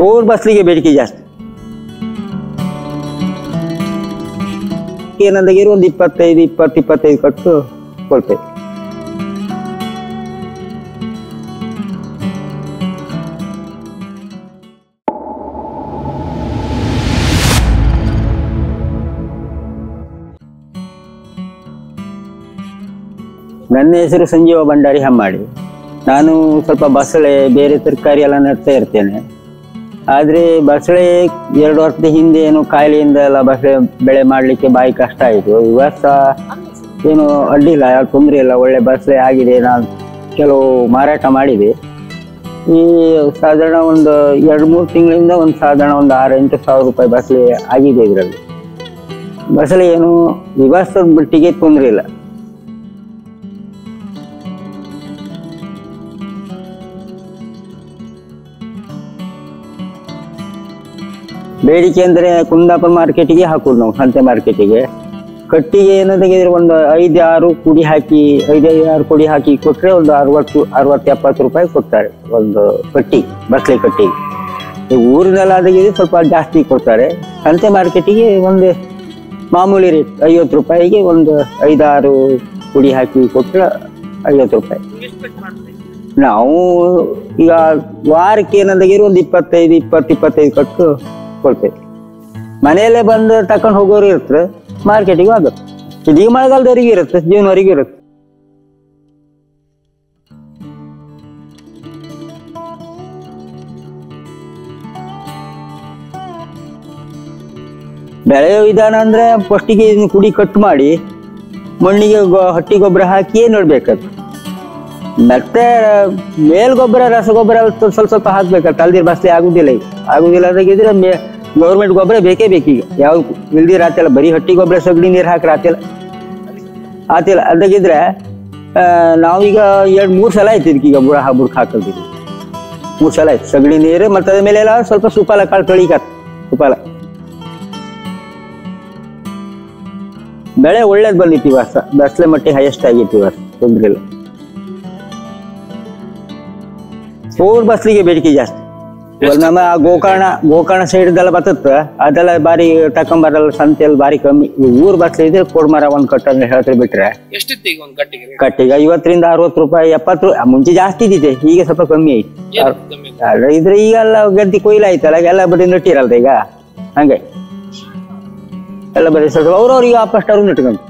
ಊರು ಬಸ್ಲಿಗೆ ಬೇಡಿಕೆ ಜಾಸ್ತಿ. ಏನಂದಾಗಿರೋ ಒಂದು 25 ಕಟ್ಟು ಕೊಡ್ತೇವೆ. ನನ್ನ ಹೆಸರು ಸಂಜೀವ ಭಂಡಾರಿ ಹಮ್ಮಾಡಿ. ನಾನು ಸ್ವಲ್ಪ ಬಸಳೆ ಬೇರೆ ತರಕಾರಿ ಎಲ್ಲ ನೆಡ್ತಾ ಇರ್ತೇನೆ. ಆದರೆ ಬಸಳೆ 2 ವರ್ಷದ ಹಿಂದೆ ಏನು ಕಾಯಿಲೆಯಿಂದ ಎಲ್ಲ ಬಸಳೆ ಬೆಳೆ ಮಾಡಲಿಕ್ಕೆ ಬಾಯಿ ಕಷ್ಟ ಆಯಿತು. ಈ ವರ್ಷ ಏನು ಅಡ್ಡಿಲ್ಲ, ಯಾರು ತೊಂದರೆ ಇಲ್ಲ, ಒಳ್ಳೆ ಬಸಳೆ ಆಗಿದೆ. ನಾನು ಕೆಲವು ಮಾರಾಟ ಮಾಡಿದೆ. ಈ ಸಾಧಾರಣ ಒಂದು 2-3 ತಿಂಗಳಿಂದ ಒಂದು ಸಾಧಾರಣ ಒಂದು 6-8 ಸಾವಿರ ರೂಪಾಯಿ ಬಸಳೆ ಆಗಿದೆ. ಇದರಲ್ಲಿ ಬಸಳೆ ಏನು ಈ ವರ್ಷದ ಮಟ್ಟಿಗೆ ತೊಂದರೆ ಇಲ್ಲ. ಬೇಡಿಕೆ ಅಂದರೆ ಕುಂದಾಪುರ ಮಾರ್ಕೆಟಿಗೆ ಹಾಕೋದು ನಾವು, ಸಂತೆ ಮಾರ್ಕೆಟಿಗೆ. ಕಟ್ಟಿಗೆ ಏನಂದ್ರೆ ಒಂದು 5-6 ಕುಡಿ ಹಾಕಿ 5-6 ಕುಡಿ ಹಾಕಿ ಕೊಟ್ಟರೆ ಒಂದು 60-70 ರೂಪಾಯಿ ಕೊಡ್ತಾರೆ ಒಂದು ಕಟ್ಟಿ, ಬಸಳೆ ಕಟ್ಟಿಗೆ. ಊರಿನಲ್ಲಾದಾಗೆ ಸ್ವಲ್ಪ ಜಾಸ್ತಿ ಕೊಡ್ತಾರೆ. ಸಂತೆ ಮಾರ್ಕೆಟಿಗೆ ಒಂದು ಮಾಮೂಲಿ ರೇಟ್ 50 ರೂಪಾಯಿಗೆ ಒಂದು 5-6 ಕುಡಿ ಹಾಕಿ ಕೊಟ್ಟರೆ 50 ರೂಪಾಯಿ. ನಾವು ಈಗ ವಾರಕ್ಕೆ ಏನಂದಾಗಿರೋ ಒಂದು 20-25 ಕಟ್ಟು ಕೊಡ್ತೇವೆ. ಮನೆಯಲ್ಲೇ ಬಂದು ತಕೊಂಡು ಹೋಗೋರು ಇರ್ತಾರೆ, ಮಾರ್ಕೆಟಿಗೂ ಆಗುತ್ತೆ. ಇದೀಗ ಮಳೆಗಾಲದವರೆಗೂ ಇರುತ್ತೆ, ಜೂನ್ವರೆಗೂ ಇರುತ್ತೆ. ಬೆಳೆಯೋ ವಿಧಾನ ಅಂದ್ರೆ ಫಸ್ಟಿಗೆ ಕುಡಿ ಕಟ್ ಮಾಡಿ ಮಣ್ಣಿಗೆ ಹಟ್ಟಿ ಗೊಬ್ಬರ ಹಾಕಿಯೇ ನೋಡ್ಬೇಕದು. ಮತ್ತೆ ಮೇಲ್ಗೊಬ್ಬರ ರಸಗೊಬ್ಬರ ಸ್ವಲ್ಪ ಹಾಕ್ಬೇಕಂತ, ಅಲ್ದಿರ ಬಸಳೆ ಆಗುದಿಲ್ಲ. ಈಗ ಆಗುದಿಲ್ಲ ಅದಾಗಿದ್ರೆ ಗೌರ್ಮೆಂಟ್ ಗೊಬ್ಬರ ಬೇಕೇ ಬೇಕೀಗ. ಯಾವ ಇಲ್ದಿರ ಆತಿಲ್ಲ, ಬರೀ ಹಟ್ಟಿ ಗೊಬ್ಬರ ಸಗಣಿ ನೀರು ಹಾಕ್ರೆ ಆತಿಲ್ಲ. ಅದಾಗಿದ್ರೆ ನಾವೀಗ 2-3 ಸಲ ಆಯ್ತು ಇದಕ್ಕೀಗ ಬುಡಕ್ಕೆ ಹಾಕಿದ್ವಿ. 3 ಸಲ ಆಯ್ತು ಸಗಣಿ ನೀರು. ಮತ್ತೆ ಅದ ಮೇಲೆ ಎಲ್ಲ ಸ್ವಲ್ಪ ಸುಪಾಲ ಕಾಳು ತೊಳಿಕತ್. ಸುಪಾಲ ಬೆಳೆ ಒಳ್ಳೇದು ಬಂದಿತ್ತು ಈ ವರ್ಷ. ಬಸಳೆ ಮಟ್ಟಿ ಹೈಯೆಸ್ಟ್ ಆಗಿತ್ತು ಈ ವರ್ಷ, ತೊಂದ್ರೆ ಇಲ್ಲ. ಊರು ಬಸ್ಲಿಗೆ ಬೇಡಿಕೆ ಜಾಸ್ತಿ. ನಮ್ಮ ಗೋಕರ್ಣ ಸೈಡ್ದೆಲ್ಲ ಬರ್ತದ, ಅದೆಲ್ಲ ಬಾರಿ ತಕೊಂಬರಲ್ಲ, ಸಂತೆಯಲ್ಲಿ ಬಾರಿ ಕಮ್ಮಿ. ಊರು ಬಸ್ಲೆ ಇದ್ರೆ ಕೊಡ್ಮರ ಒಂದ್ ಕಟ್ಟ ಹೇಳ್ತಾರೆ ಬಿಟ್ರೆ ಕಟ್ಟಿಗೆ 50-60 ರೂಪಾಯಿ 70. ಮುಂಚೆ ಜಾಸ್ತಿ ಇದ್ದಿದೆ, ಈಗ ಸ್ವಲ್ಪ ಕಮ್ಮಿ ಐತಿ. ಇದ್ರೆ ಈಗೆಲ್ಲ ಗದ್ದೆ ಕೊಯ್ಲು ಆಯ್ತಲ್ಲ, ಎಲ್ಲ ಬರೀ ನಟ್ಟಿರಲ್ದ ಈಗ. ಹಂಗೆ ಎಲ್ಲ ಬರೀ ಸ್ವಲ್ಪ ಅವ್ರವ್ರಿಗೆ ಫಸ್ಟ್ ಅವ್ರು ನೆಟ್ಕೊಂಡು